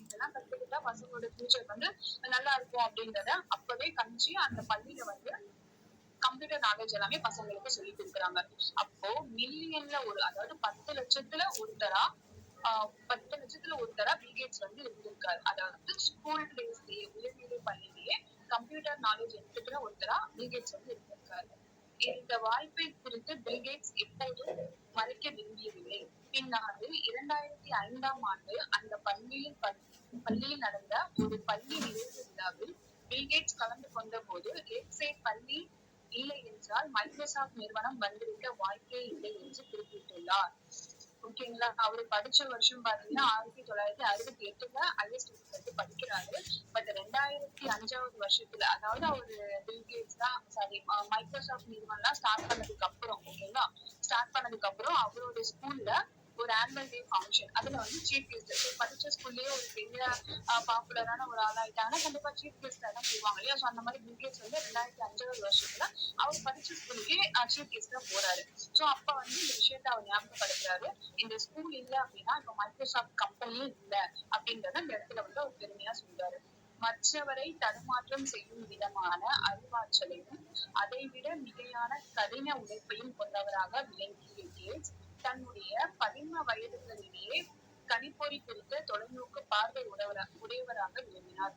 இதெல்லாம் கத்துக்கிட்டா பசங்களோட ஃபியூச்சர் வந்து நல்லா இருக்கும் அப்படின்றத அப்பவே கணிச்சு அந்த பள்ளியில வந்து கம்ப்யூட்டர் நாலேஜ் எல்லாமே பசங்களுக்கு சொல்லி கொடுக்குறாங்க. அப்போ மில்லியன்ல அதாவது 10 லட்சத்துல ஒருத்தரா 10 லட்சத்துல ஒருத்தரா பில்கேட்ஸ் வந்து இருந்திருக்காரு. அதாவது ஸ்கூல் டேஸ்லயே உயர்நிலை பள்ளியிலேயே கம்ப்யூட்டர் நாலேஜ் எடுத்துக்கிற ஒருத்தரா பில்கேட்ஸ் வந்து இருந்திருக்காரு. இந்த வாய்ப்பை குறித்து பில்கேட்ஸ் எப்போதும் மறைக்க விரும்பியதில்லை. பின்னாறு 2005ஆம் ஆண்டு அந்த பள்ளியில் நடந்த ஒரு பள்ளி நிறைவு விழாவில் பில்கேட்ஸ் கலந்து கொண்ட போது லேக்சைட் பள்ளி இல்லை என்றால் மைக்ரோசாப்ட் நிறுவனம் வந்திருக்க வாய்ப்பே இல்லை என்று குறிப்பிட்டுள்ளார். ஓகேங்களா. அவரு படிச்ச வருஷம் பாத்தீங்கன்னா 1968 ஐஎஸ்டி படிக்கிறாரு. பட் 2005 வருஷத்துல, அதாவது அவரு பில்கேட்ஸ் தான் மைக்ரோசாப்ட் நிறுவனம் ஸ்டார்ட் பண்ணதுக்கு அப்புறம், ஓகேங்களா, ஸ்டார்ட் பண்ணதுக்கு அப்புறம் அவரோட ஸ்கூல்ல ஒரு ஆனுவல் டே ஃபங்க்ஷன், அதுல வந்து சீஃப் கெஸ்ட், படிச்ச ஸ்கூல்லயே ஒரு பெரிய பாப்புலரான ஒரு ஆளாயிட்டாங்கன்னா கண்டிப்பா சீஃப் கெஸ்ட் தான் போவாங்க இல்லையா. சோ அந்த மாதிரி பில்கேட்ஸ் வந்து 2005 வருஷத்துல அவர் படிச்ச ஸ்கூலுக்கே சீஃப் கெஸ்டா போறாரு. சோ அப்ப வந்து இந்த விஷயத்த அவர் ஞாபகப்படுத்துறாரு. இந்த ஸ்கூல் இல்ல அப்படின்னா இப்ப மைக்ரோசாப்ட் கம்பெனியே இல்ல அப்படின்றத இந்த இடத்துல வந்து அவர் பெருமையா சொல்றாரு. மற்றவரை தடுமாற்றம் செய்யும் விதமான அறிவாற்றலையும் அதைவிட மிகையான கடின உழைப்பையும் கொண்டவராக விளங்கிய கேட்ஸ் தன்னுடைய 11 வயதுகளிலேயே கணிப்பொறி குறித்த தொலைநோக்கு பார்வை உடையவராக விளங்கினார்.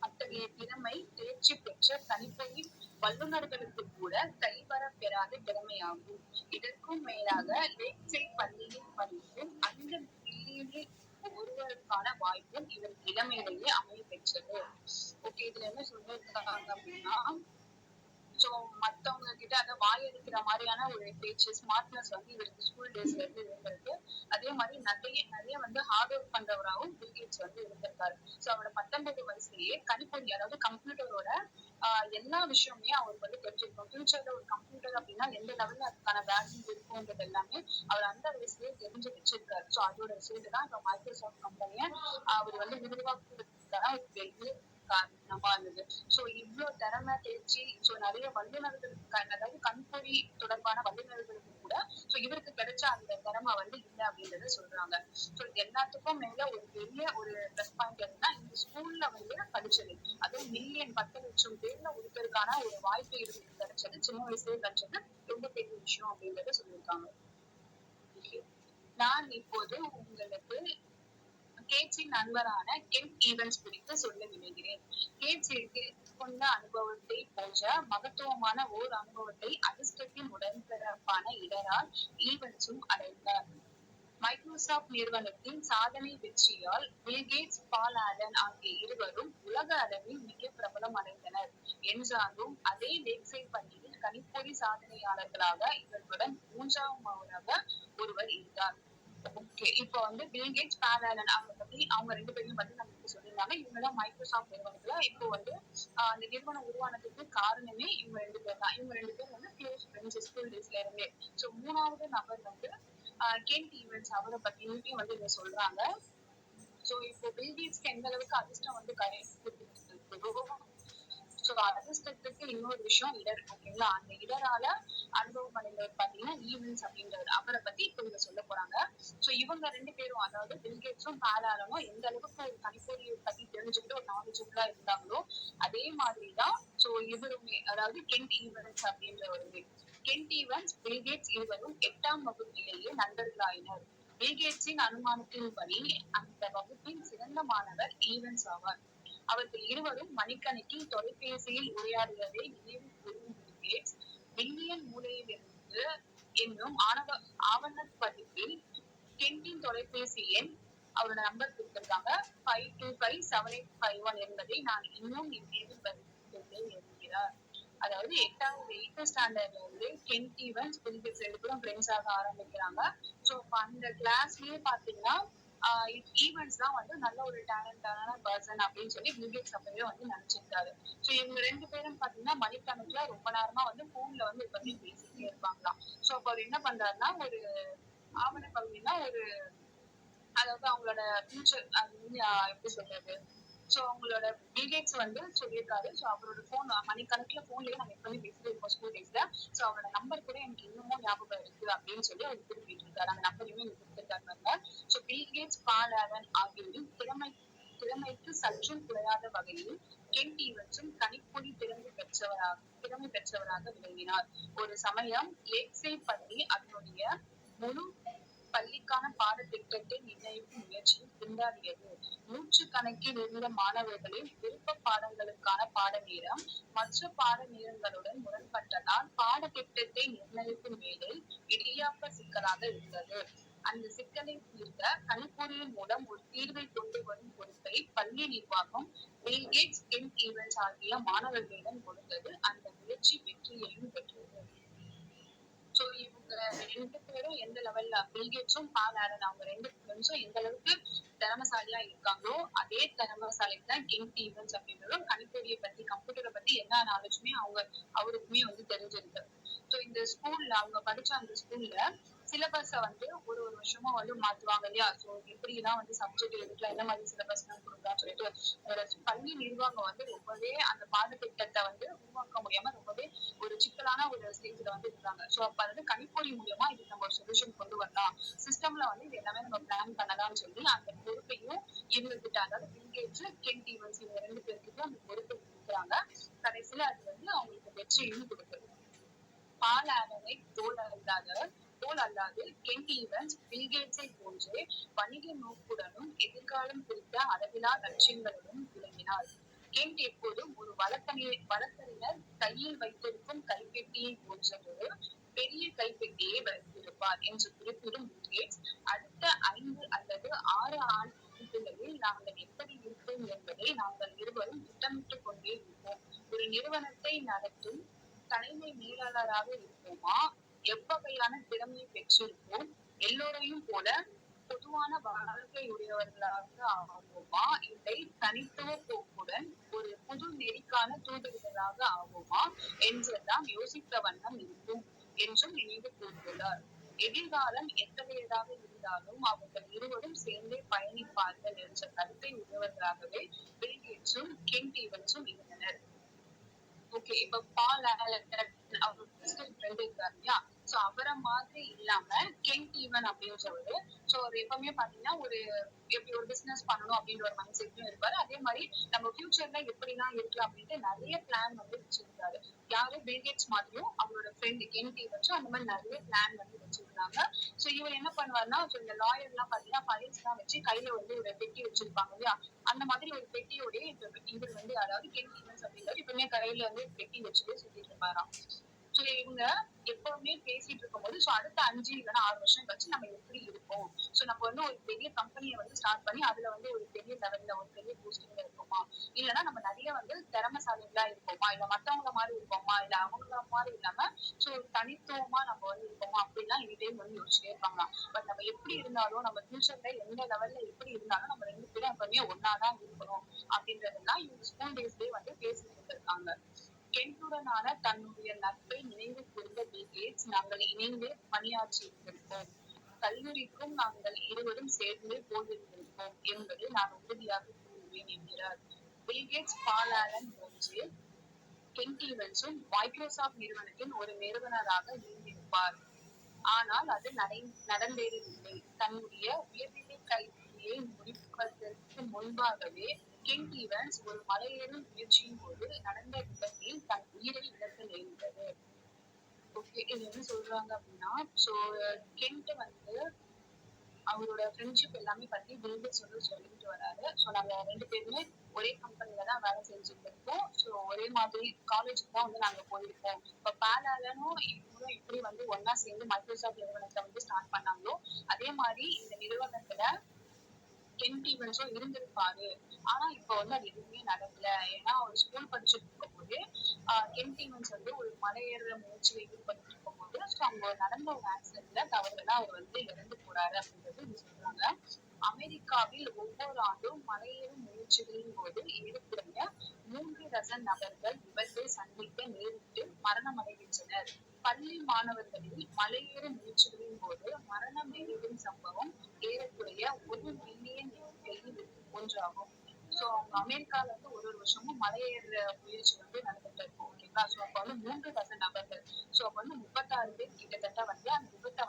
அத்தகைய திறமை தேர்ச்சி பெற்ற கணிப்பொறி வல்லுநர்களுக்கு கூட கைவர பெறாத திறமையாகும். இதற்கும் மேலாக லேக்சைட் பள்ளியில் படிக்கும் அந்த பில்லியனில் ஒருவருக்கான வாய்ப்பும் இவர் இளமையிலேயே அமைய பெற்றது. ஓகே, இதுல என்ன சொல்லியிருக்காங்க அப்படின்னா, சோ மத்தவங்க கிட்ட அதை வாயடிக்கிற மாதிரியான ஒரு பேச்சு, ஸ்மார்ட்னஸ் வந்து இவருக்கு ஸ்கூல் டேஸ்ல இருந்து இருந்திருக்கு. அதே மாதிரி நிறைய வந்து ஹார்ட் ஒர்க் பண்றவராகவும் பில்கேட்ஸ் வந்து இருந்திருக்காரு. சோ அவரோட 19 வயசுலயே கணிப்பொறி, அதாவது கம்ப்யூட்டரோட எல்லா விஷயமே அவருக்கு வந்து தெரிஞ்சிருக்கும். ஃபியூச்சர்ல ஒரு கம்ப்யூட்டர் அப்படின்னா எந்த லெவல்ல அதுக்கான வேல்யூ இருக்கும்ன்றது எல்லாமே அவர் அந்த வயசுலயே தெரிஞ்சு வச்சிருக்காரு. சோ அதோட ரிசல்ட் தான் இப்ப மைக்ரோசாப்ட் கம்பெனிய அவர் வந்து உருவாக்குறதுக்கான ஒரு பெரிய காரணமா இருந்தது. சோ இவ்வளவு திறமை தேர்ச்சி, சோ நிறைய வல்லுநர்களுக்கு, அதாவது கண்பொறி தொடர்பான வல்லுநர்களுக்கு கூட சோ இவருக்கு கிடைச்ச அந்த திறமை வந்து இல்லை அப்படின்றத சொல்றாங்க. சோ எல்லாத்துக்கும் மேல ஒரு பெரிய ஒரு பிளஸ் பாயிண்ட் என்னன்னா, இந்த ஸ்கூல்ல வந்து படிச்சது, அதுவும் 10 லட்சம் பேர்ல ஒருத்தருக்கான ஒரு வாய்ப்பு கிடைச்சது, சின்ன வயசுலயே கிடைச்சது ரொம்ப பெரிய விஷயம் அப்படின்றத சொல்லியிருக்காங்க. நான் இப்போது உங்களுக்கு கேட்ஸின் நண்பரான கென் ஈவன்ஸ் குறித்து சொல்ல விளைகிறேன். கேட்ஸ் கொண்ட அனுபவத்தை போன்ற மகத்துவமான ஓர் அனுபவத்தை அதிர்ஷ்டத்தின் உடன்பிறப்பான இடரால் ஈவன்ஸும் அடைந்தார். மைக்ரோசாப்ட் நிறுவனத்தின் சாதனை வெற்றியால் பில்கேட்ஸ், பால் ஆலன் ஆகிய இருவரும் உலக அளவில் மிக பிரபலம் அடைந்தனர் என்றாலும் அதே லேக்சைட் பள்ளியில் கணிப்பொறி சாதனையாளர்களாக இவர்களுடன் மூன்றாவதாக ஒருவர் இருந்தார். ஓகே, இப்போ வந்து பில்கேட்ஸ், பால் ஆலன் அவங்க ரெண்டு பேரையும் வந்து நமக்கு சொல்லியிருந்தாங்க. இவங்கதான் மைக்ரோசாப்ட் நிறுவனத்துல இப்போ வந்து அந்த நிறுவனம் உருவானதுக்கு காரணமே இவங்க ரெண்டு பேர் தான். இவங்க ரெண்டு பேரும் வந்து க்ளோஸ் ஃப்ரெண்ட்ஸ் ஸ்கூல் டேஸ்ல இருந்தே. சோ மூணாவது நபர் வந்து கென் ஈவன்ஸ், அவரை பத்தியும் வந்து இவங்க சொல்றாங்க. சோ இப்போ பில்கேட்ஸ்க்கு எந்த அளவுக்கு அதிர்ஷ்டம் வந்து சோ அதிர்ஷ்டத்துக்கு இன்னொரு விஷயம் இடர். ஓகேங்களா, அந்த இடரால அனுபவம் அடைந்தவர் பாத்தீங்கன்னா ஈவன்ஸ் அப்படின்றவர். அவரை பத்தி இப்ப இவங்க சொல்ல போறாங்க. சோ இவங்க ரெண்டு பேரும், அதாவது பில்கேட்ஸும் பால் ஆலனும் எந்த அளவுக்கு ஒரு கணிப்பொறியை பத்தி தெரிஞ்சுக்கிட்டு ஒரு நாலேஜபிளா இருந்தாங்களோ அதே மாதிரிதான் சோ இவருமே, அதாவது கென்ட் ஈவன்ஸ் அப்படின்றவருமே. கென்ட் ஈவன்ஸ், பில்கேட்ஸ் இருவரும் 8ஆம் வகுப்பிலேயே நண்பர்களாயினர். பில்கேட்ஸின் அனுமானத்தின்படி அந்த வகுப்பின் சிறந்த மாணவர் ஈவன்ஸ் ஆவார். அவர்கள் இருவரும் மணிக்கணக்கில் தொலைபேசியில் உரையாடுவதை நினைவு கூறும் பில்கேட்ஸ், வில்லியன் மூலையிலிருந்து என்னும் ஆவணப்பதிப்பில் கென்ட்டின் தொலைபேசி எண், அவரோட நம்பர் கொடுத்திருக்காங்க, 5257851 என்பதை நான் இன்னும் நினைவில் வைத்துள்ளேன் என்கிறார். அதாவது 8th ஸ்டாண்டர்ட்ல இருந்து கென்ட் ஈவன்ஸ், பில்கேட்ஸ் ரெண்டு பேரும் ஃப்ரெண்ட்ஸ் ஆக ஆரம்பிக்கிறாங்க. சோ அந்த கிளாஸ்லயே பாத்தீங்கன்னா ஈவன்ஸ் தான் வந்து நல்ல ஒரு டேலண்டான பர்சன் அப்படின்னு சொல்லி பில்கேட்ஸ் அப்பவே வந்து நினைச்சிருக்காரு. சோ இவங்க ரெண்டு பேரும் பாத்தீங்கன்னா மணிக்கணக்குல ரொம்ப நேரமா வந்து போன்ல வந்து இதை பத்தி பேசிட்டே இருப்பாங்களாம். சோ அப்ப அவர் என்ன பண்றாருன்னா, ஒரு ஆவண பகுதினா ஒரு, அதாவது அவங்களோட ஃபியூச்சர், அது வந்து எப்படி சொல்றது, சோ அவங்களோட பில்கேட்ஸ் வந்து சொல்லியிருக்காரு. சோ அவரோட போன் மணிக்கணக்குல போன்லயே நாங்க எப்பவுமே பேசிட்டு இருக்கோம் ஸ்கூல் டேஸ்ல. சோ அவரோட நம்பர் கூட எனக்கு இன்னமும் ஞாபகம் இருக்கு அப்படின்னு சொல்லி அவர் குறிப்பிட்டு இருக்காரு. அந்த நம்பரையுமே கொடுத்திருக்காரு. சோ பில்கேட்ஸ், பால் ஆலன் ஆகியோரின் திறமைக்கு சற்றும் குறையாத வகையில் கென்ட் ஈவன்ஸும் கணிப்பொறி திறமை பெற்றவராக விளங்கினார். ஒரு சமயம் லேக்சைட் பள்ளி அதனுடைய முழு பள்ளிக்கான பாடத்திட்டத்தை நிர்ணயிக்கும் முயற்சியில் திண்டாடியது. நூற்றுக்கணக்கில் இருந்த மாணவர்களின் விருப்ப பாடங்களுக்கான பாட நேரம் மற்ற பாட நேரங்களுடன் முரண்பட்டதால் பாடத்திட்டத்தை நிர்ணயிக்கும் வேலை இடியாப்ப சிக்கலாக இருந்தது. அந்த சிக்கலை தீர்க்க கணிப்பொறியின் மூலம் ஒரு தீர்வை கொண்டு வரும் பொறுப்பை பள்ளி நிர்வாகம் பில் கேட்ஸ், கென்ட் ஈவன்ஸ் ஆகிய மாணவர்களிடம் கொடுத்தது. அந்த முயற்சி வெற்றியையும் பெற்றது. சோ இவங்க ரெண்டு பேரும் எந்த லெவல்ல, பில் கேட்ஸும் பால் ஆலன், அவங்க ரெண்டு பேரும் எந்த அளவுக்கு திறமசாலியா இருக்காங்களோ அதே திறமசாலிக்கு தான் கென்ட் ஈவன்ஸ் அப்படின்றதும் கணிப்பொறியை பத்தி கம்ப்யூட்டரை பத்தி எல்லா நாலேஜுமே அவருக்குமே தெரிஞ்சிருக்கு. சோ இந்த ஸ்கூல்ல அவங்க படிச்ச அந்த ஸ்கூல்ல சிலபஸ ஒரு வருஷமா மாத்துவாங்க இல்லையா. சோ எப்படிலாம் சப்ஜெக்ட் எடுக்கலாம், என்ன மாதிரி சிலபஸ் எல்லாம் கொடுக்கலாம்னு சொல்லிட்டு பள்ளி நிர்வாகம் ரொம்பவே அந்த பாடத்திட்டத்தை உருவாக்க முடியாம ரொம்பவே ஒரு சிக்கலான ஒரு ஸ்டேஜ்ல இருந்தாங்க. சோ அப்ப கணிப்பொறி மூலியமா இதுக்கு நம்ம ஒரு சொல்யூஷன் கொண்டு வரலாம், சிஸ்டம்ல இது எல்லாமே நம்ம பிளான் பண்ணலாம்னு சொல்லி அந்த பொறுப்பையும் இவங்க கிட்ட, அதாவது பில் கேட்ஸ், கென்ட் ஈவன்ஸ் இவங்க ரெண்டு பேருக்கு அந்த பொறுப்பை கொடுக்குறாங்க. கடைசியில அது அவங்களுக்கு வெற்றியும் கொடுக்குது. பால் ஆலனை போல் அல்லாது கென்ட் ஈவன்ஸ் பில் கேட்ஸை போன்றே வணிக நோக்குடனும் எதிர்காலம் குறித்த அளவிலா லட்சியங்களுடன் விளங்கினார். கென்ட் எப்போதும் ஒரு வழக்கறிஞர் கையில் வைத்திருக்கும் கைப்பெட்டியை போன்றதொரு பெரிய கைப்பெட்டியை வைத்திருப்பார் என்று குறிப்பிடும் பில் கேட்ஸ், அடுத்த 5 அல்லது 6 ஆண்டுகளில் நாங்கள் எப்படி இருப்போம் என்பதை நாங்கள் இருவரும் திட்டமிட்டுக் கொண்டே இருப்போம். ஒரு நிறுவனத்தை நடத்தும் தலைமை மேலாளராக இருப்போமா, எவ்வகையான திறமையை பெற்றிருப்போம், எல்லோரையும் போல பொதுவான வாழ்க்கையுடையவர்களாக ஆவோமா, இல்லை தனித்துவ போக்குடன் ஒரு புது நெறிக்கான தூதுவர்களாக ஆவோமா என்றெல்லாம் யோசித்த வண்ணம் இருக்கும் என்றும் நினைவு கூர்ந்துள்ளார். எதிர்காலம் எத்தகையதாக இருந்தாலும் அவர்கள் இருவரும் சேர்ந்தே பயணிப்பார்கள் என்ற கருத்தை உடையவர்களாகவே பில் கேட்ஸும் கென்ட் ஈவன்ஸும் இருந்தனர். ஓகே, இப்ப பால் ஆலன் அவர் ஃப்ரெண்ட் இருக்காரு இல்லையா. சோ அவரை மாதிரி இல்லாம கென்ட் ஈவன் அப்படின்றவரு அவர் எப்பவுமே பாத்தீங்கன்னா எப்படி ஒரு பிசினஸ் பண்ணணும் அப்படின்ற ஒரு மைண்ட் செட்லயும் இருப்பாரு. அதே மாதிரி நம்ம ஃபியூச்சர்ல எப்படிலாம் இருக்கலாம் அப்படின்ட்டு நிறைய பிளான் வச்சிருக்காரு. யாரு, பில் கேட்ஸ் மாதிரியும் அவரோட ஃப்ரெண்ட் கென்ட் ஈவன்ஸும் அந்த மாதிரி நிறைய பிளான் வச்சிருக்காங்க. சோ இவர் என்ன பண்ணுவாருன்னா, இந்த லாயர் எல்லாம் பாத்தீங்கன்னா ஃபைல்ஸ் எல்லாம் வச்சு கையில ஒரு பெட்டி வச்சிருப்பாங்க இல்லையா. அந்த மாதிரி ஒரு பெட்டியோடய இவர் அதாவது கென்ட் ஈவன்ஸ் அப்படின்றது எப்பவுமே கையில பெட்டி வச்சுட்டு சுத்திட்டு இருப்பாராம். சோ இவங்க எப்பவுமே பேசிட்டு இருக்கும்போது அடுத்த 5 இல்லைன்னா 6 வருஷம் கழிச்சு நம்ம எப்படி இருப்போம், சோ நம்ம ஒரு பெரிய கம்பெனியை ஸ்டார்ட் பண்ணி அதுல ஒரு பெரிய லெவல்ல ஒரு பெரிய போஸ்டிங்ல இருப்போமா, இல்லைன்னா நம்ம நிறைய திறமசாலிகளா இருப்போமா, இல்ல மத்தவங்கள மாதிரி இருப்போமா, இல்ல அவங்கள மாதிரி இல்லாம தனித்துவமா நம்ம இருப்போமா அப்படிலாம் எனி டைம் யோசிச்சுட்டே இருப்பாங்க. பட் நம்ம எப்படி இருந்தாலும் நம்ம ஃபியூச்சர்ல எந்த லெவல்ல எப்படி இருந்தாலும் நம்ம ரெண்டு பேரும் எப்பவுமே ஒன்னாதான் இருக்கணும் அப்படின்றதெல்லாம் இவங்க ஸ்கூல் டேஸ்லயே பேசிட்டு இருக்காங்க. கென்ட்டுடனான தன்னுடைய நட்பை நினைவு கூர்ந்த பில் கேட்ஸ், நாங்கள் இணைந்து பணியாற்றி இருந்திருப்போம், கல்லூரிக்கும் நாங்கள் இருவரும் சேர்ந்து போயிருந்திருப்போம் என்பது நான் உறுதியாக கூறுவேன் என்கிறார். பில் கேட்ஸ், பால் ஆலன் போன்று கென்ட் ஈவன்ஸும் மைக்ரோசாப்ட் நிறுவனத்தின் ஒரு நிறுவனராக இருந்திருப்பார். ஆனால் அது நடந்தேறவில்லை. தன்னுடைய உயர்நிலை கல்வியை முடிப்பதற்கு முன்பாகவே கென்ட் ஈவன்ஸ் ஒரு மலையேறும் முயற்சியின் போது நடந்த விபத்தில் தன் உயிரை இழக்க நேர்ந்தது. ஓகே, இது என்ன சொல்றாங்க அப்படின்னா, சோ கென்ட் அவரோட ஃப்ரெண்ட்ஷிப் எல்லாமே பத்தி பில் கேட்ஸ் சொல்லிட்டு வராரு. சோ நாங்க ரெண்டு பேருமே ஒரே கம்பெனில தான் வேலை செஞ்சுட்டு இருக்கோம். சோ ஒரே மாதிரி காலேஜுக்கு தான் நாங்க போயிருக்கோம். இப்ப பால் ஆலனும் இவங்களும் எப்படி ஒன்னா சேர்ந்து மைக்ரோசாப்ட் நிறுவனத்தை ஸ்டார்ட் பண்ணாங்களோ அதே மாதிரி இந்த நிறுவனத்துல கென்ட் ஈவன்ஸும் இருந்திருப்பாரு. ஆனா இப்ப அது எதுவுமே நடக்கல. ஏன்னா அவர் ஸ்கூல் படிச்சுட்டு இருக்கும் போது கென்ட் ஈவன்ஸ் ஒரு மலையேற முயற்சியில ஈடுபட்டு இருக்கும் போது அங்க நடந்த ஒரு ஆக்சிடென்ட்ல தவறுதலா அவர் இறந்து போறாரு அப்படின்றது சொல்றாங்க. அமெரிக்காவில் ஒவ்வொரு ஆண்டும் மலையேறும் முயற்சிகளின் போது ஏறக்குறைய 3 டஜன் நபர்கள் விபத்தை சந்திக்க நேரிட்டு மரணம் அடைகின்றனர். பள்ளி மாணவர்களில் மலையேறும் முயற்சிகளின் போது மரணம் நேரிடும் சம்பவம் ஏறக்குறைய 1 மில்லியன் எண்ணிக்கையில் ஒன்றாகும். சோ அவங்க அமெரிக்கால ஒரு வருஷமும் மலையேற முயற்சி நடந்துட்டு இருக்கும். ஓகேங்களா. சோ அப்ப 3 டஜன் நபர்கள், சோ அப்ப 36 பேர் கிட்டத்தட்ட அந்த விபத்தை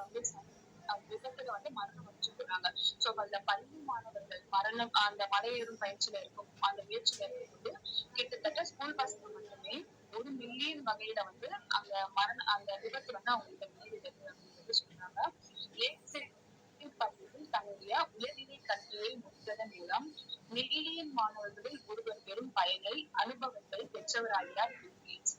விபத்துல வந்து மரணம் வந்து சொல்றாங்க. சோ அதுல பள்ளி மாணவர்கள் மரணம் அந்த மலையேறும் பயிற்சியில இருக்கும் அந்த முயற்சியில இருக்கும்போது கிட்டத்தட்ட ஸ்கூல் பசங்க மட்டுமே 1 மில்லியன் வகையில வந்து அந்த விபத்து வந்து அவங்களுக்கு நேரிடுது அப்படின்னு சொல்றாங்க. பள்ளியில் தன்னுடைய உயர்நிலை கல்வியை முடித்ததன் மூலம் மில்லியன் மாணவர்களில் ஒருவர் பெறும் பயனை அனுபவத்தை பெற்றவராகிறார் பில்கேட்ஸ்.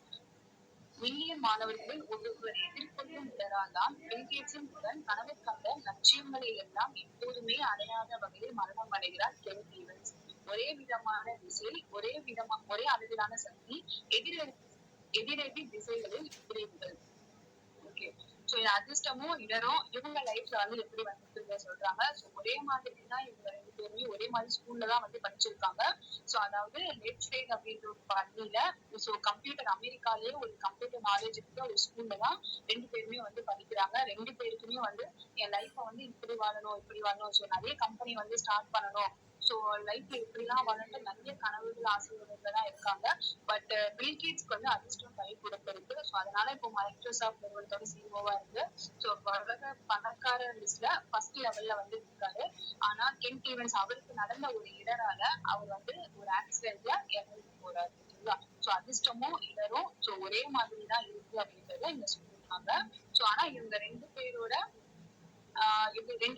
மில்லியன் மாணவர்களில் ஒருவர் எதிர்கொள்ளும் இடரால்தான் பில்கேட்ஸின் உடன் கனவு கண்ட லட்சியங்களை எல்லாம் எப்போதுமே அடையாத வகையில் மரணம் அடைகிறார் கென் ஸ்டீவன்ஸ். ஒரே விதமான திசை, ஒரே அளவிலான சக்தி, எதிரெதி திசைகளில் விளைவுகள். ஓகே, சோ இது அதிர்ஷ்டமும் இடரும் இவங்க லைஃப்ல வந்து எப்படி வந்து சொல்றாங்க. சோ ஒரே மாதிரி தான் இவங்க 2 பேருமே ஒரே மாதிரி ஸ்கூல்ல தான் வந்து படிச்சிருக்காங்க. சோ அதாவது லெட்ஸ்டேட் அப்படின்ற ஒரு பள்ளியில சோ கம்ப்யூட்டர் அமெரிக்காலேயே ஒரு கம்ப்யூட்டர் நாலேஜ் இருக்க ஒரு ஸ்கூல்ல தான் 2 பேருமே வந்து படிக்கிறாங்க. 2 பேருக்குமே வந்து என் லைஃப வந்து இப்படி வாழணும் சோ நிறைய கம்பெனி வந்து ஸ்டார்ட் பண்ணணும், சோ லைஃப்ல இப்படி எல்லாம் வளர்ந்து நிறைய கனவுகள் ஆசைகள் தான் இருக்காங்க. பட் பில்கேட்ஸ்க்கு வந்து அதிர்ஷ்டம் கை கொடுத்திருக்கு. சோ அதனால இப்போ மைக்ரோசாஃப்ட் நிறுவனத்தோட சிஇஓவா இருக்கு. சோ உலக பணக்கார லிஸ்ட்ல ஃபர்ஸ்ட் லெவல்ல வந்து இருக்காரு. ஆனா கென் ஸ்டீவன்ஸ் அவருக்கு நடந்த ஒரு இடரால அவர் வந்து ஒரு ஆக்சிடென்ட்ல இறந்து போறாரு. சோ அதிர்ஷ்டமும் இடரும் சோ ஒரே மாதிரி தான் இருக்கு அப்படின்றத இங்க சொல்லிருக்காங்க. சோ ஆனா இவங்க 2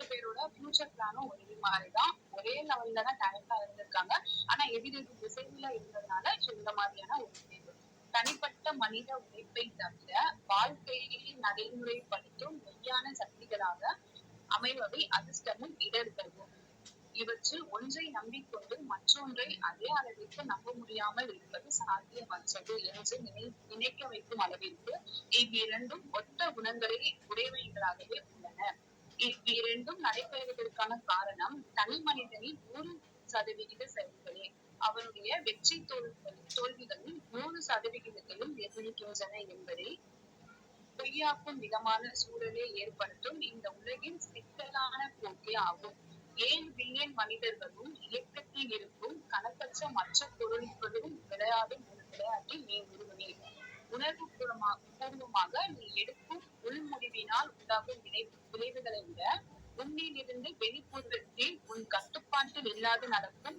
பேரோட ஃபியூச்சர் பிளானும் ஒரே மாதிரிதான், ஒரே லெவல்ல தான் டேலண்டா இருந்திருக்காங்க. ஆனா எதிரெதிர் திசையில இருந்ததுனால இந்த மாதிரியான ஒரு தேர்வு. தனிப்பட்ட மனித உழைப்பை தவிர வாழ்க்கையை நடைமுறைப்படுத்தும் மெய்யான சக்திகளாக அமைவதை அதிர்ஷ்டமும் இடர்களும். இவற்றில் ஒன்றை நம்பிக்கொண்டு மற்றொன்றை அதே அளவிற்கு நம்ப முடியாமல் இருப்பது சாத்தியமற்றது என்று நினைக்க வைக்கும் அளவிற்கு இவ்விரண்டும் ஒத்த குணங்களை உடையவைகளாகவே உள்ளன. இவ்விரண்டும் நடைபெறுவதற்கான காரணம் தனி மனிதனின் 100% செயல்களே அவனுடைய வெற்றி தோல்விகளில் 100%த்தையும் நிர்ணயிக்கின்றன என்பதை பொய்யாக்கும் விதமான சூழலை ஏற்படுத்தும் இந்த உலகின் சிக்கலான போக்கே ஆகும். 7 பில்லியன் மனிதர்களும் இயக்கத்தில் இருக்கும் கணக்கற்ற மற்ற பொருட்களும் விளையாடும் ஒரு விளையாட்டில் நீ ஒருவனே. உணர்வு பூர்வமாக நீ எடுக்கும் உள்முடிவினால் உண்டாகும் விளைவுகளை விட உன்னிலிருந்து வெளிப்புறத்தில் உன் கட்டுப்பாட்டில் இல்லாது நடக்கும்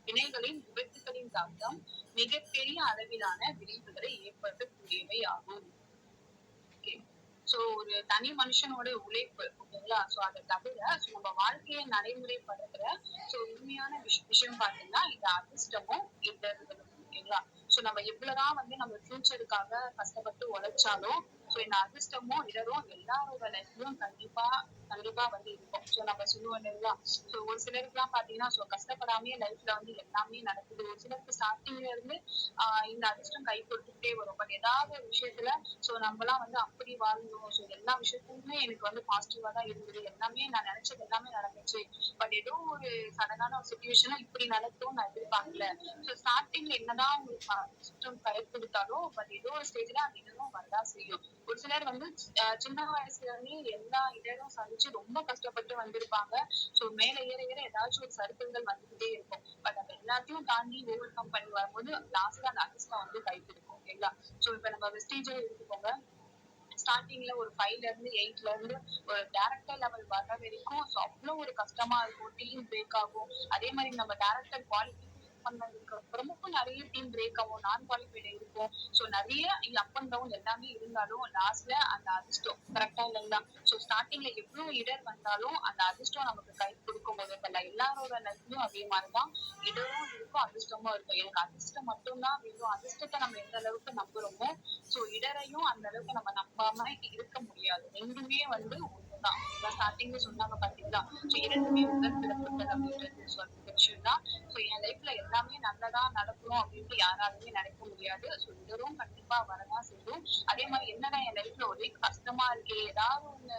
வினைகளின் விபத்துகளின் தாக்கம் மிகப்பெரிய அளவிலான விளைவுகளை ஏற்படுத்தக்கூடியவை ஆகும். சோ ஒரு தனி மனுஷனோட உழைப்பு, ஓகேங்களா. சோ அதை தவிர நம்ம வாழ்க்கையை நடைமுறைப்படுத்துற சோ உண்மையான விஷயம் பாத்தீங்கன்னா இந்த அதிர்ஷ்டமும் இடர்களும், ஓகேங்களா. சோ நம்ம எவ்வளவுதான் வந்து நம்ம ஃபியூச்சருக்காக கஷ்டப்பட்டு உழைச்சாலும் சோ இந்த அதிர்ஷ்டமும் இடரும் எல்லாரோட லைஃப்லயும் கண்டிப்பா வந்து இருக்கும். சோ நம்ம சொல்லுவோம் இல்லைங்களா. சோ ஒரு சிலருக்கு எல்லாம் பாத்தீங்கன்னா சோ கஷ்டப்படாமயே லைஃப்ல வந்து எல்லாமே நடக்குது. ஒரு சிலருக்கு ஸ்டார்டிங்ல இருந்து இந்த அதிர்ஷ்டம் கை கொடுத்துட்டே வரும். பட் ஏதாவது ஒரு விஷயத்துல சோ நம்ம எல்லாம் வந்து அப்படி வாழணும், சோ எல்லா விஷயத்துலயுமே எனக்கு வந்து பாசிட்டிவா தான் இருந்தது, எல்லாமே நான் நினைச்சது எல்லாமே நடந்துச்சு. பட் ஏதோ ஒரு சடனான ஒரு சுச்சுவேஷன்ல இப்படி நடக்கும் நான் எதிர்பார்க்கல. சோ ஸ்டார்டிங்ல என்னதான் உங்களுக்கு அதிர்ஷ்டம் கை கொடுத்தாலும் பட் ஏதோ ஒரு ஸ்டேஜ்ல அந்த இடமும் வரதான் செய்யும். ஒரு சிலர் வந்து சின்ன வயசுல இருந்தே எல்லா இடரும் சந்திச்சு ரொம்ப கஷ்டப்பட்டு வந்திருப்பாங்க. சோ மேல ஏற ஏற ஏதாச்சும் ஒரு சறுக்கல்கள் வந்துகிட்டே இருக்கும். பட் அது எல்லாத்தையும் தாண்டி ஓவர் கம் பண்ணி வரும்போது லாஸ்ட்ல அந்த அதிர்ஷ்டம் வந்து கை கொடுக்கும், ஓகேங்களா. சோ இப்ப நம்ம வெஸ்டேஜே எடுத்துக்கோங்க. ஸ்டார்டிங்ல ஒரு 5ல இருந்து 8ல இருந்து ஒரு டைரக்டர் லெவல் வர வரைக்கும் அவ்வளவு ஒரு கஷ்டமா இருக்கும். டீம் பிரேக் ஆகும். அதே மாதிரி நம்ம டைரக்டர் குவாலிஃபை பண்ணதுக்கு அப்புறமும் நிறைய டீம் பிரேக் ஆகும், நான் குவாலிஃபைடு இருக்கும். சோ நிறைய அப் அண்ட் டவுன் எல்லாமே இருந்தாலும் லாஸ்ட்ல அந்த அதிர்ஷ்டம் கரெக்டா இல்லைங்களா. சோ ஸ்டார்டிங்ல எவ்வளவு இடர் வந்தாலும் அந்த அதிர்ஷ்டம் நமக்கு கை கொடுக்கும் போது எல்லாரோட லைஃப்லயும் அதே மாதிரிதான் இடரும் இருக்கும் அதிர்ஷ்டமும் இருக்கும். எனக்கு அதிர்ஷ்டம் மட்டும்தான் வேணும், அதிர்ஷ்டத்தை நம்ம எந்த அளவுக்கு நம்புறோமோ சோ இடரையும் அந்த அளவுக்கு நம்ம நம்பாம இருக்க முடியாது. ரெண்டுமே வந்து ஒண்ணுதான். ஸ்டார்டிங்ல சொன்னாங்க பாத்தீங்களா. சோ இரண்டுமே உடல் பிறப்புகள் அப்படின்றது சொல்ற விஷயம் தான். சோ என் லைஃப்ல எல்லாமே நல்லதா நடக்கணும் அப்படின்ட்டு யாராலுமே நினைக்க முடியாது. சோ இடரும் கண்டிப்பா வரதான் செய்யும். அதே மாதிரி என்னடா என் லைஃப்ல ஒரே கஷ்டமா இருக்கே, ஏதாவது ஒண்ணு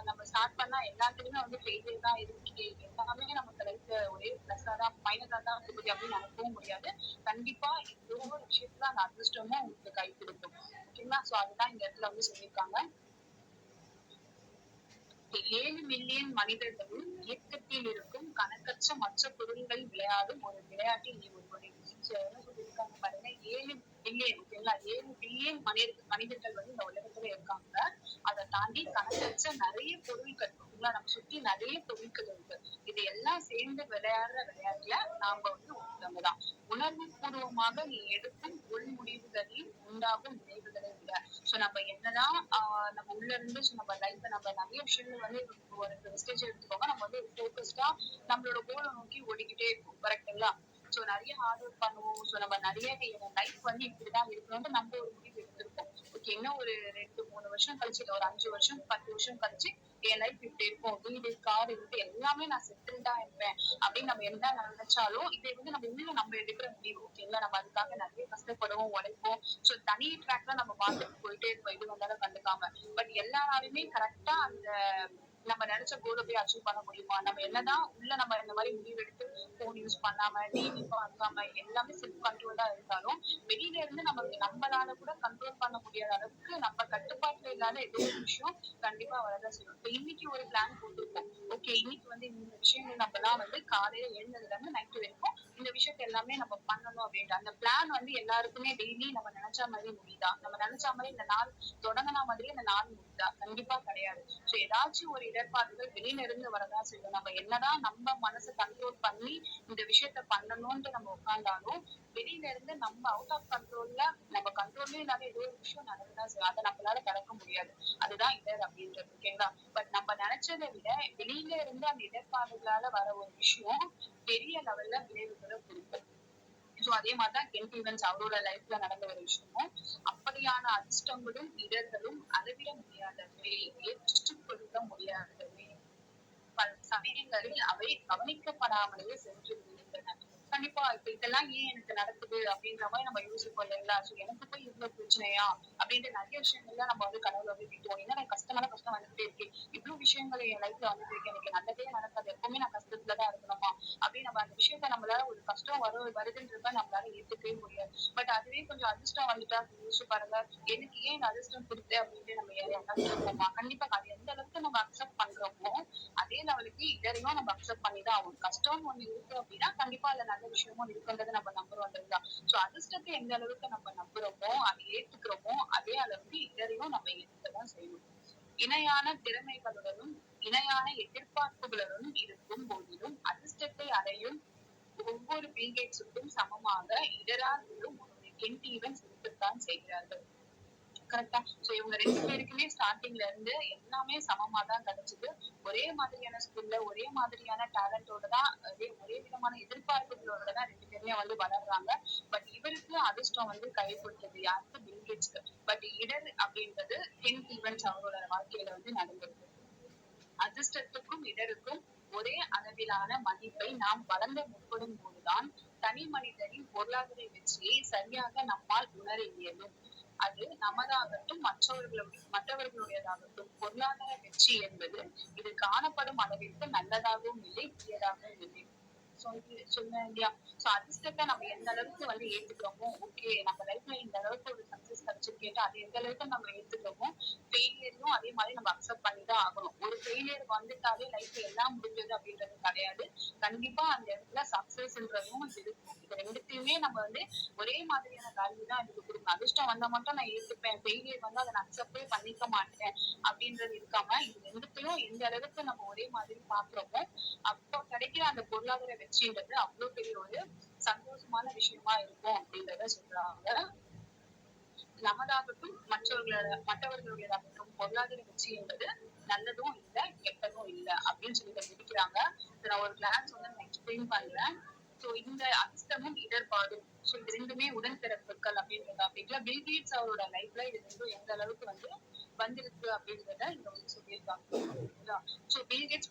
நம்ம ஸ்டார்ட் பண்ணா எல்லாத்துலயுமே வந்து ஃபெயிலியர் தான் இருக்கு, எல்லாமே நமக்கு லைஃப்ல ஒரே பிளஸ்ஸா தான் மைனஸா தான் இருக்குது அப்படின்னு நினைக்கவும் முடியாது. கண்டிப்பா ஏதோ ஒரு விஷயத்துல அந்த அதிர்ஷ்டமும் உங்களுக்கு கை கொடுக்கும், ஓகேங்களா. சோ அதுதான் இந்த இடத்துல வந்து சொல்லியிருக்காங்க. 7 மில்லியன் மனிதர்களும் இயக்கத்தில் இருக்கும் கணக்கற்ற மற்ற பொருள்கள் விளையாடும் ஒரு விளையாட்டில் நீ ஒருவரே. என்ன சொல்லியிருக்காங்க பாருங்க, 7 பில்லியன், ஓகேங்களா. 7 பில்லியன் மனிதர்கள் வந்து இந்த உலகத்துல இருக்காங்க. அதை தாண்டி கணக்கற்ற நிறைய பொருட்கள், சரிங்களா? நம்ம சுத்தி நிறைய பொருட்கள் இருக்கு. இது எல்லாம் சேர்ந்து விளையாடுற விளையாட்டுல நாம வந்து ஒருத்தவங்கதான். உணர்வு பூர்வமாக நீ எடுக்கும் உள் முடிவுகளில் உண்டாகும் விளைவுகளை விட நம்ம என்னதான் நம்ம உள்ள இருந்து நம்ம லைஃப்ல நம்ம நிறைய விஷயங்கள் வந்து ஒரு ஸ்டேஜ் எடுத்துக்கோங்க. நம்ம வந்து ஃபோக்கஸ்டா நம்மளோட கோலை நோக்கி ஓடிக்கிட்டே இருப்போம். கரெக்டுங்களா? நிறைய ஹார்ட் ஒர்க் பண்ணுவோம். நம்ம நிறைய லைஃப் வந்து இப்படிதான் இருக்கணும்னு நம்ம ஒரு முடிவு எடுத்திருப்போம். ஓகே, இன்னும் ஒரு 2-3 வருஷம் கழிச்சு, இல்ல ஒரு 5 வருஷம் 10 வருஷம் கழிச்சு என் லைஃப் இப்படி இருக்கும், வீடு கார் இருக்கு எல்லாமே நான் செட்டில்டா இருப்பேன் அப்படின்னு நம்ம என்ன நினைச்சாலும் இதை வந்து நம்ம உள்ள நம்ம எடுக்கிற முடிவு. ஓகேங்களா? நம்ம அதுக்காக நிறைய கஷ்டப்படுவோம், உழைப்போம். தனி ட்ராக்ல நம்ம பார்த்துட்டு போயிட்டே இருப்போம், இது வந்தாலும் கண்டுக்காம. பட் எல்லா நாளுமே கரெக்டா அந்த நம்ம நினைச்ச கோலை போய் அச்சீவ் பண்ண முடியுமா? நம்ம என்னதான் உள்ள நம்ம இந்த மாதிரி முடிவு எடுத்து போன் யூஸ் பண்ணாம டிவி பார்க்காம எல்லாமே செல்ஃப் கண்ட்ரோல்டா இருந்தாலும் வெளியில இருந்து நமக்கு நம்மளால கூட கண்ட்ரோல் பண்ண முடியாத அளவுக்கு நம்ம கட்டுப்பாட்டுல இல்லாத ஏதோ ஒரு விஷயம் கண்டிப்பா வரதான் செய்யும். இப்ப இன்னைக்கு ஒரு பிளான் போட்டிருப்போம். ஓகே, இன்னைக்கு வந்து இந்த விஷயங்கள் நம்ம எல்லாம் வந்து காலையில எழுந்ததுல இருந்து நைட்டு வரைக்கும் இந்த விஷயத்த எல்லாமே நம்ம பண்ணணும் அப்படின்ட்டு அந்த பிளான் வந்து எல்லாருக்குமே டெய்லி நம்ம நினைச்ச மாதிரி முடியுதா? நம்ம நினைச்ச மாதிரி இந்த நாள் தொடங்கின மாதிரி இந்த நாள் முடியுதா? கண்டிப்பா கிடையாது. ஏதாச்சும் ஒரு இடர்பாடுகள் வெளியில இருந்து வரதான் செய்யும். நம்ம என்னதான் நம்ம மனசை கண்ட்ரோல் பண்ணி இந்த விஷயத்த பண்ணணும்னு நம்ம உட்கார்ந்தாலும் வெளியில இருந்து நம்ம அவுட் ஆஃப் கண்ட்ரோல்ல நம்ம கண்ட்ரோல்லே இல்லாத ஏதோ ஒரு விஷயம் நடந்துதான் செய்யும். அதை நம்மளால தடுக்க முடியாது. அதுதான் இடர் அப்படின்றது. ஓகேங்களா? பட் நம்ம நினைச்சதை விட வெளியில இருந்து அந்த இடர்பாடுகளால வர ஒரு விஷயம் பெரிய லெவல்ல விளைவுகளை கொடுக்கும். அதே மாதிரிதான் கென்ட் ஈவன்ஸ் அவரோட லைஃப்ல நடந்த ஒரு விஷயமும். அப்படியான அதிர்ஷ்டங்களும் இடர்களும் அளவிட முடியாதவை, ஏற்றுக்கொள்ள முடியாதவை. பல சமயங்களில் அவை கவனிக்கப்படாமலேயே சென்று விடுகின்றன. கண்டிப்பா இப்ப இதெல்லாம் ஏன் எனக்கு நடக்குது அப்படின்ற மாதிரி நம்ம யோசிப்போம் இல்லைங்களா? எனக்கு போய் இவ்வளவு பிரச்சனையா அப்படின்ற நிறைய விஷயங்கள்ல நம்ம வந்து கடவுளை வந்து திட்டுவோம். ஏன்னா எனக்கு கஷ்டமான கஷ்டம் வந்துட்டே இருக்கு, இவ்வளவு விஷயங்கள் என் லைஃப்ல வந்துட்டு இருக்கு, எனக்கு நல்லதே நடக்காது, எப்பவுமே நான் கஷ்டத்துலதான் இருக்கணுமா அப்படின்னு நம்ம அந்த விஷயத்த நம்மளால ஒரு கஷ்டம் வருதுன்றத நம்மளால ஏத்துக்கவே முடியாது. பட் அதுவே கொஞ்சம் அதிர்ஷ்டம் வந்துட்டா யோசிச்சு பாருங்க, எனக்கு ஏன் இந்த அதிர்ஷ்டம் கொடுத்து அப்படின்ட்டு நம்ம யாரையா கேட்போமா? கண்டிப்பா அது எந்த அளவுக்கு நம்ம அக்செப்ட் பண்றோமோ அதே லெவலுக்கு இதரையும் நம்ம அக்செப்ட் பண்ணிதான் ஆகும். கஷ்டம் ஒண்ணு இருக்கு அப்படின்னா கண்டிப்பா அதுல நல்ல விஷயமும் இருக்குன்றதை நம்ம நம்புறோம் இல்லைங்களா? அதிர்ஷ்டத்தை எந்த அளவுக்கு நம்ம நம்புறோமோ அதை ஏத்துக்கிறோமோ அதே அளவுக்கு இதரையும் நம்ம ஏத்துக்கதான் செய்யணும். இணையான திறமைகளுடனும் இணையான எதிர்பார்ப்புகளுடனும் இருக்கும் போதிலும் அதிர்ஷ்டத்தை அடையும் ஒவ்வொரு பில்கேட்ஸுக்கும் சமமாக இடராலும் ஒரு கென்ட் ஈவன்ஸ் இருக்கத்தான் செய்கிறார்கள். கரெக்டா? இவங்க 2 பேருக்குமே ஸ்டார்டிங்ல இருந்து எல்லாமே சமமா தான் கிடைச்சது. ஒரே மாதிரியான ஸ்கூல்ல ஒரே மாதிரியான டேலண்டோட தான் ஒரே விதமான எதிர்பார்ப்புகளோட தான் 2 பேருமே வந்து வளர்றாங்க. பட் இவருக்கு அதிர்ஷ்டம் வந்து கை கொடுத்தது யாருக்கு? பில்கேட்ஸ்க்கு. பட் இடர் அப்படின்றது கென்ட் ஈவன்ஸ் அவரோட வாழ்க்கையில வந்து நடந்திருக்கு. அதிர்ஷ்டத்துக்கும் இடருக்கும் ஒரே அளவிலான மதிப்பை நாம் வழங்க முற்படும் போதுதான் தனி மனிதனின் பொருளாதார வெற்றியை சரியாக நம்மால் உணர இயலும். அது நமதாகட்டும் மற்றவர்களுடையதாகட்டும் பொருளாதார வெற்றி என்பது இது காணப்படும் அளவிற்கு நல்லதாகவும் இல்லை, தீயதாகவும் இல்லை. சொன்னேன் இல்லையா? அதிர்ஷ்டத்தை நம்ம எந்த அளவுக்கு வந்து ஏத்துக்கிறோமோ, ஓகே நம்ம லைஃப்ல இந்த அளவுக்கு ஒரு சக்சஸ் கிடைச்சிருக்கேன் அது எந்த அளவுக்கு நம்ம ஏத்துக்கிறோமோ ஃபெயிலியரையும் அதே மாதிரி நம்ம அக்செப்ட் பண்ணிதான் ஆகணும். ஒரு ஃபெயிலியர் வந்துட்டாலே லைஃப்ல எல்லாம் முடிஞ்சது அப்படின்றது கிடையாது. கண்டிப்பா அந்த இடத்துல சக்சஸ்ன்றதும் இருக்கும். இது 2த்தையுமே நம்ம வந்து ஒரே மாதிரியான வேல்யூ தான் இதுக்கு கொடுக்கணும். அதிர்ஷ்டம் வந்தா மட்டும் நான் ஏத்துப்பேன், ஃபெயிலியர் வந்து அதை நான் அக்செப்டே பண்ணிக்க மாட்டேன் அப்படின்றது இருக்காம இது 2த்தையும் எந்த அளவுக்கு நம்ம ஒரே மாதிரி பாக்குறோமோ அப்போ கிடைக்கிற அந்த பொருளாதார வெற்றின்றது அவ்வளவு பெரிய ஒரு சந்தோஷமான விஷயமா இருக்கும் அப்படின்றத சொல்றாங்க. நமதாகட்டும் மற்றவர்களுடையதாகட்டும் பொருளாதார வெற்றி என்பது நல்லதும் இல்லை கெட்டதும் இல்லை அப்படின்னு சொல்லி முடிக்கிறாங்க. நான் ஒரு கிளாஸ் வந்து நான் எக்ஸ்பிளைன் பண்றேன். இந்த அதிர்ஷ்டமும் இடர்பாடும் இது 2மே உடன்பிறப்புகள் அப்படின்றத அப்படிங்களா பில்கேட்ஸ் அவரோட லைஃப்ல இது 2ம் எந்த அளவுக்கு வந்து வந்திருக்கு அப்படின்றத இங்க வந்து சொல்லியிருக்காங்க. பில்கேட்ஸ்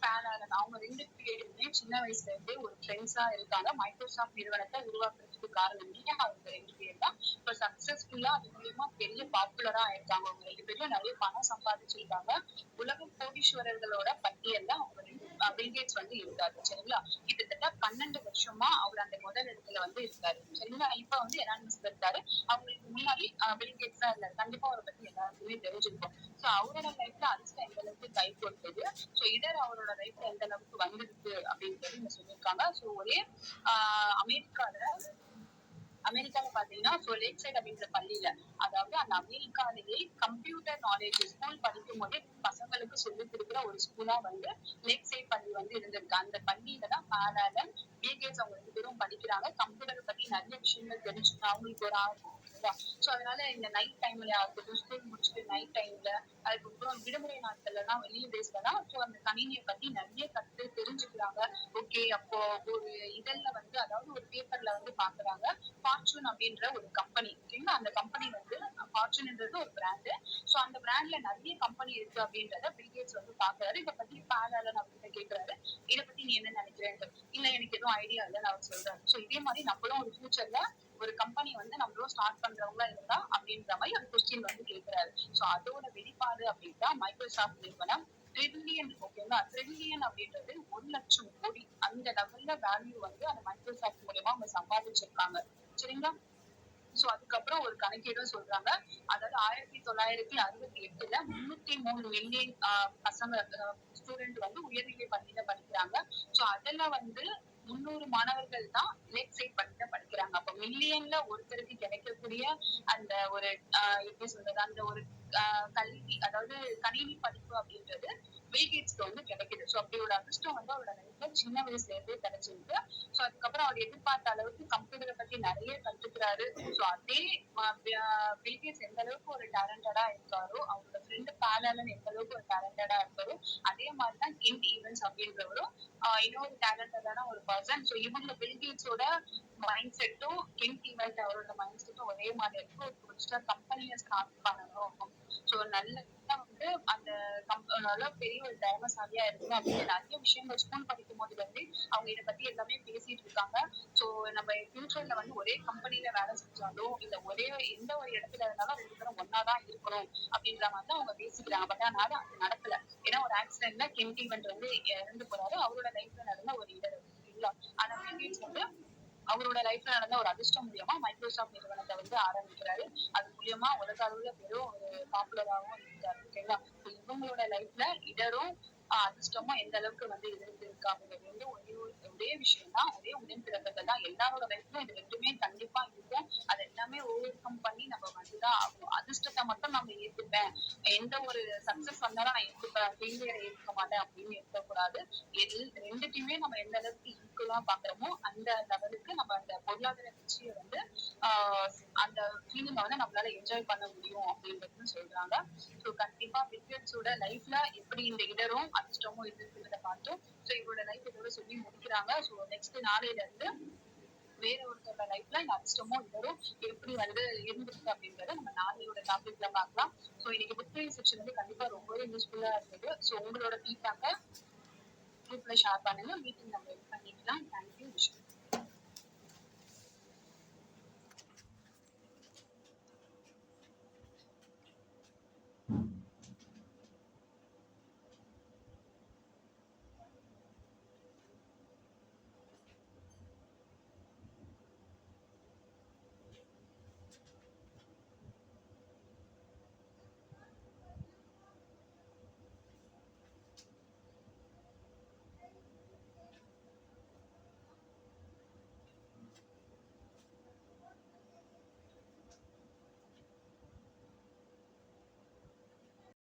அவங்க 2 பேருமே சின்ன வயசுல இருந்தே ஒரு ஃப்ரெண்ட்ஸா இருக்காங்க. மைக்ரோசாஃப்ட் நிறுவனத்தை உருவாக்குறதுக்கு காரணமே அவங்க 2 பேர் தான். இப்ப சக்சஸ்ஃபுல்லா அது மூலியமா பெரிய பாப்புலரா ஆயிருக்காங்க. அவங்க 2 பேரும் நிறைய பணம் சம்பாதிச்சிருக்காங்க. உலக கோடீஸ்வரர்களோட பட்டியல்ல அவங்க பில்கேட்ஸ் வந்து இருக்காரு. சரிங்களா? கிட்டத்தட்ட 12 வருஷமா அவர் அந்த முதல் இடத்துல வந்து இருக்காரு. சரிங்களா? இப்ப வந்து எனானிமஸ்ல இருக்காரு. அவங்களுக்கு முன்னாடி பில்கேட்ஸ் தான் இருந்தாரு. கண்டிப்பா அவரை பத்தி எல்லாருக்குமே தெரிஞ்சிருக்கும். அவரோட லைஃப்ல அதிர்ஷ்டம் எந்த அளவுக்கு கை கொடுத்தது, இடர் அவரோட லைஃப்ல எந்த அளவுக்கு வந்திருக்கு அப்படின்றது இங்க சொல்லியிருக்காங்க. ஒரே அமெரிக்கால அமெரிக்கால பாத்தீங்கன்னா லேக் சைட் அப்படின்ற பள்ளியில, அதாவது அந்த அமெரிக்காலேயே கம்ப்யூட்டர் நாலேஜ் ஸ்கூல் படிக்கும் போதே பசங்களுக்கு சொல்லிக் கொடுக்குற ஒரு ஸ்கூலா வந்து லேக் சைட் பள்ளி வந்து இருந்திருக்கு. அந்த பள்ளியில தான் பாலால பில்கேட்ஸ் அவங்க 2 பேரும் படிக்கிறாங்க. கம்ப்யூட்டர் பத்தி நிறைய விஷயங்கள் தெரிஞ்சுக்கணும் அவங்களுக்கு ஒரு ஆர்வம். சோ அதனால இந்த நைட் டைம்ல ஆகட்டும், ஸ்கூல் முடிச்சுட்டு நைட் டைம்ல, அதுக்கப்புறம் விடுமுறை நாட்கள்லாம் லீவ் டேஸ்லலாம் சோ அந்த கணினியை பத்தி நிறைய கத்து தெரிஞ்சுக்கிறாங்க. ஓகே, அப்போ ஒரு இதழ்ல வந்து, அதாவது ஒரு பேப்பர்ல வந்து பாக்குறாங்க, ஃபார்ச்சூன் அப்படின்ற ஒரு கம்பெனி. ஓகேங்களா, அந்த கம்பெனி வந்து ஃபார்ச்சூன்ன்றது ஒரு பிராண்டு. சோ அந்த பிராண்ட்ல நிறைய கம்பெனி இருக்கு அப்படின்றத பில்கேட்ஸ் வந்து பாக்குறாரு. இதை பத்தி பாலாலன் அவர்கிட்ட கேக்குறாரு, இதை பத்தி நீ என்ன நினைக்கிறேன்? இல்ல, எனக்கு எதுவும் ஐடியா இல்லைன்னு அவர் சொல்றாரு. சோ இதே மாதிரி நம்மளும் ஒரு ஃபியூச்சர்ல ஒரு கம்பெனி வந்து நம்மளும் ஸ்டார்ட் பண்றவங்களா இருந்தா அப்படின்ற மாதிரி ஒரு கொஸ்டின் வந்து கேட்கிறாரு. சோ அதோட வெளிப்பாடு அப்படின்னா மைக்ரோசாஃப்ட் நிறுவனம் ட்ரில்லியன், ஓகேங்களா, ட்ரில்லியன் அப்படின்றது 1,00,000 கோடி, அந்த லெவல்ல வேல்யூ வந்து அந்த மைக்ரோசாஃப்ட் மூலமா அவங்க சம்பாதிச்சிருக்காங்க. சரிங்களா. சோ அதுக்கப்புறம் ஒரு கணக்கீடும் சொல்றாங்க. அதாவது 1968ல 303 மில்லியன் பசங்க ஸ்டூடெண்ட் வந்து உயர்நிலை பள்ளியில படிக்கிறாங்க. சோ அதுல வந்து 300 மாணவர்கள் தான் லேக் சைட் பள்ளியில படிக்கிறாங்க. அப்ப மில்லியன்ல ஒருத்தருக்கு கிடைக்கக்கூடிய அந்த ஒரு எப்படி சொல்றது, அந்த ஒரு கல்வி, அதாவது கணினி படிப்பு அப்படின்றது பில்கேட்ஸ்க்கு வந்து கிடைக்குது. சோ அப்படி ஒரு அதிர்ஷ்டம் வந்து அவரோட லைஃப்ல சின்ன வயசுல இருந்தே கிடைச்சிருக்கு. சோ அதுக்கப்புறம் அவர் எதிர்பார்த்த அளவுக்கு கம்ப்யூட்டரை பத்தி நிறைய கத்துக்கிறாரு. சோ அதே பில்கேட்ஸ் எந்த அளவுக்கு ஒரு டேலண்டடா இருக்காரோ, அவரோட ஃப்ரெண்டு பாலாலன் எந்த அளவுக்கு ஒரு டேலண்டடா இருக்காரோ, அதே மாதிரிதான் கென்ட் ஈவன்ஸ் அப்படின்றவரும் இன்னொரு டேலண்டடான ஒரு பர்சன். சோ இவங்க பில்கேட்ஸோட மைண்ட் செட்டும் கென்ட் ஈவன்ஸ் அவரோட மைண்ட் செட்டும் ஒரே மாதிரி இருக்கு. ஒரு கம்பெனியை ஸ்டார்ட் பண்ணணும், சோ நல்ல வந்து அந்த நல்ல பெரிய ஒரு திறமைசாலியா இருக்கணும் அப்படின்னு நிறைய விஷயங்கள் ஸ்கூல் படிக்கும் போதுல இருந்து அவங்க இதை பத்தி எல்லாமே பேசிட்டு இருக்காங்க. சோ நம்ம ஃபியூச்சர்ல வந்து ஒரே கம்பெனில வேலை செஞ்சாலும் இல்ல ஒரே எந்த ஒரு இடத்துல இருந்தாலும் 2 பேரும் ஒன்னாதான் இருக்கணும் அப்படின்ற மாதிரி தான் அவங்க பேசிக்கிறாங்க. பட் அதனால அது நடக்கல. ஏன்னா ஒரு ஆக்சிடென்ட்ல கென்ட் ஈவன்ட் வந்து இறந்து போறாரு. அவரோட லைஃப்ல நடந்த ஒரு இடர் இல்ல. ஆனா பில்கேட்ஸ் வந்து அவரோட லைஃப்ல நடந்த ஒரு அதிர்ஷ்டம் மூலியமா மைக்ரோசாஃப்ட் நிறுவனத்தை வந்து ஆரம்பிக்கிறாரு. அது மூலியமா உலக அளவுல பெரும் ஒரு பாப்புலராகவும் இருக்காரு. ஓகேங்களா. இவங்களோட லைஃப்ல இடரும் அதிர்ஷ்டமும் எந்த அளவுக்கு வந்து இருந்திருக்கு அப்படிங்கிறது வந்து ஒரே விஷயம் தான், ஒரே உடன்பிறப்புகள் தான். எல்லாரோட லைஃப்லயும் இது 2மே கண்டிப்பா இருக்கும். அது எல்லாமே ஓவர் கம் பண்ணி நம்ம வந்துதான் ஆகணும். அதிர்ஷ்டத்தை மட்டும் நம்ம ஏத்துப்பேன், எந்த ஒரு சக்சஸ் வந்தாலும் நான் ஏத்துப்பேன், ஃபெயிலியரை ஏத்துக்க மாட்டேன் அப்படின்னு இருக்கக்கூடாது. ரெண்டுத்தையுமே நம்ம எந்த அளவுக்கு ஈக்குவலா பாக்குறோமோ அந்த லெவலுக்கு நம்ம அந்த பொருளாதார வெற்றியை வந்து ஆஹ் அந்த ஃபீலிங்க வந்து நம்மளால என்ஜாய் பண்ண முடியும் அப்படின்றது சொல்றாங்க. ஸோ கண்டிப்பா பில்கேட்ஸோட லைஃப்ல எப்படி இந்த இடரும் அதிர்ஷ்டமும் இருக்குன்றத பார்த்தோம். ஸோ இவரோட லைஃப் இதோட சொல்லி முடிக்கிறாங்க. ஸோ நெக்ஸ்ட் நாளையில இருந்து வேற ஒருத்தரோட லைஃப்ல இந்த அதிர்ஷ்டமும் இடரும் எப்படி வந்து இருந்திருக்கு அப்படின்றத நம்ம நாளையோட டாபிக்ல பார்க்கலாம். ஸோ இன்னைக்கு புக் செக்ஷன் வந்து கண்டிப்பா ரொம்பவே யூஸ்ஃபுல்லா இருந்தது. ஸோ உங்களோட ஃபீட்பேக்கை குரூப்ல ஷேர் பண்ணுங்க. மீட்டிங் நம்ம பண்ணிக்கலாம். தேங்க்யூ.